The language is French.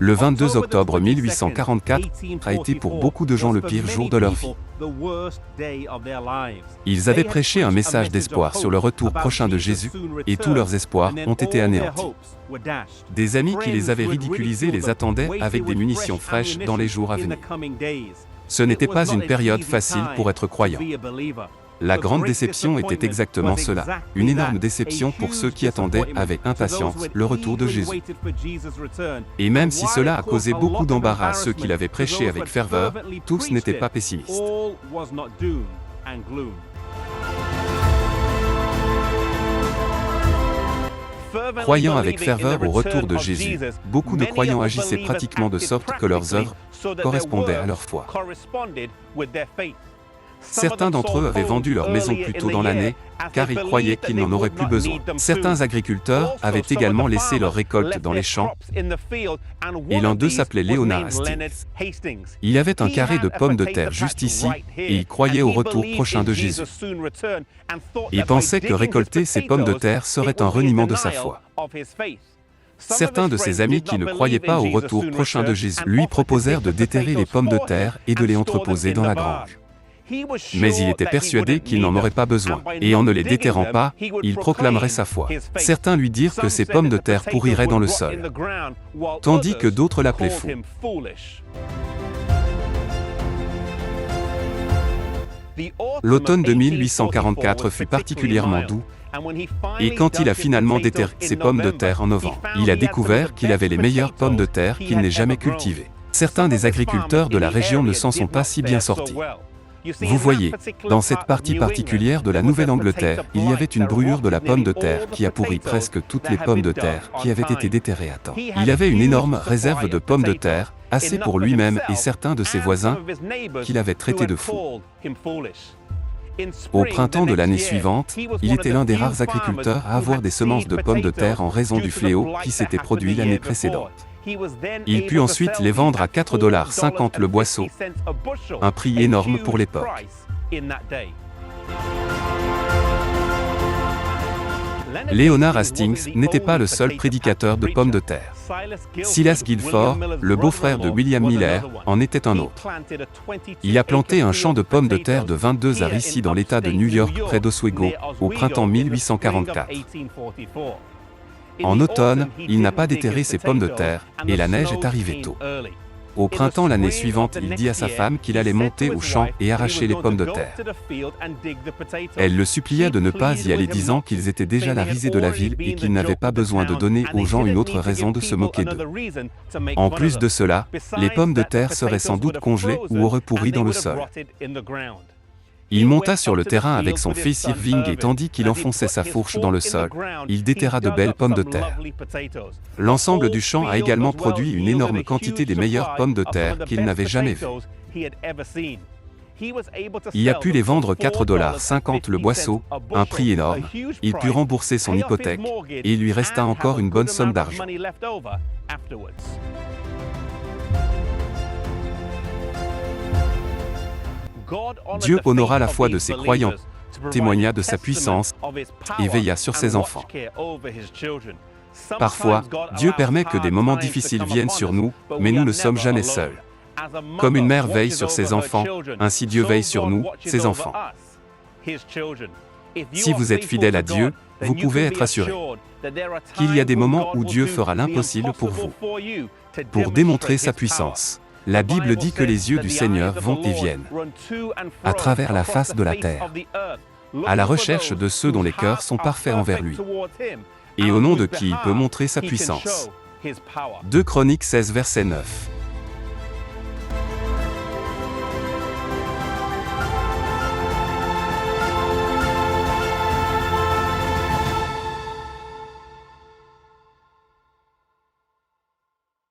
Le 22 octobre 1844 a été pour beaucoup de gens le pire jour de leur vie. Ils avaient prêché un message d'espoir sur le retour prochain de Jésus, et tous leurs espoirs ont été anéantis. Des amis qui les avaient ridiculisés les attendaient avec des munitions fraîches dans les jours à venir. Ce n'était pas une période facile pour être croyant. La grande déception était exactement cela, une énorme déception pour ceux qui attendaient avec impatience le retour de Jésus. Et même si cela a causé beaucoup d'embarras à ceux qui l'avaient prêché avec ferveur, tous n'étaient pas pessimistes. Croyant avec ferveur au retour de Jésus, beaucoup de croyants agissaient pratiquement de sorte que leurs œuvres correspondaient à leur foi. Certains d'entre eux avaient vendu leur maison plus tôt dans l'année, car ils croyaient qu'ils n'en auraient plus besoin. Certains agriculteurs avaient également laissé leurs récoltes dans les champs, et l'un d'eux s'appelait Léonard Hastings. Il avait un carré de pommes de terre juste ici, et il croyait au retour prochain de Jésus. Il pensait que récolter ces pommes de terre serait un reniement de sa foi. Certains de ses amis qui ne croyaient pas au retour prochain de Jésus lui proposèrent de déterrer les pommes de terre et de les entreposer dans la grange. Mais il était persuadé qu'il n'en aurait pas besoin, et en ne les déterrant pas, il proclamerait sa foi. Certains lui dirent que ces pommes de terre pourriraient dans le sol, tandis que d'autres l'appelaient fou. L'automne de 1844 fut particulièrement doux, et quand il a finalement déterré ses pommes de terre en novembre, il a découvert qu'il avait les meilleures pommes de terre qu'il n'ait jamais cultivées. Certains des agriculteurs de la région ne s'en sont pas si bien sortis. Vous voyez, dans cette partie particulière de la Nouvelle-Angleterre, il y avait une brûlure de la pomme de terre qui a pourri presque toutes les pommes de terre qui avaient été déterrées à temps. Il avait une énorme réserve de pommes de terre, assez pour lui-même et certains de ses voisins, qu'il avait traités de fous. Au printemps de l'année suivante, il était l'un des rares agriculteurs à avoir des semences de pommes de terre en raison du fléau qui s'était produit l'année précédente. Il put ensuite les vendre à 4,50 $ le boisseau, un prix énorme pour l'époque. Léonard Hastings n'était pas le seul prédicateur de pommes de terre. Silas Guilford, le beau-frère de William Miller, en était un autre. Il a planté un champ de pommes de terre de 22 arts ici dans l'État de New York près d'Oswego, au printemps 1844. En automne, il n'a pas déterré ses pommes de terre, et la neige est arrivée tôt. Au printemps l'année suivante, il dit à sa femme qu'il allait monter au champ et arracher les pommes de terre. Elle le supplia de ne pas y aller, disant qu'ils étaient déjà la risée de la ville et qu'ils n'avaient pas besoin de donner aux gens une autre raison de se moquer d'eux. En plus de cela, les pommes de terre seraient sans doute congelées ou auraient pourri dans le sol. Il monta sur le terrain avec son fils Irving et tandis qu'il enfonçait sa fourche dans le sol, il déterra de belles pommes de terre. L'ensemble du champ a également produit une énorme quantité des meilleures pommes de terre qu'il n'avait jamais vues. Il a pu les vendre 4,50 $ le boisseau, un prix énorme, il put rembourser son hypothèque, et il lui resta encore une bonne somme d'argent. Dieu honora la foi de ses croyants, témoigna de sa puissance et veilla sur ses enfants. Parfois, Dieu permet que des moments difficiles viennent sur nous, mais nous ne sommes jamais seuls. Comme une mère veille sur ses enfants, ainsi Dieu veille sur nous, ses enfants. Si vous êtes fidèle à Dieu, vous pouvez être assuré qu'il y a des moments où Dieu fera l'impossible pour vous, pour démontrer sa puissance. La Bible dit que les yeux du Seigneur vont et viennent à travers la face de la terre, à la recherche de ceux dont les cœurs sont parfaits envers lui, et au nom de qui il peut montrer sa puissance. 2 Chroniques 16 verset 9.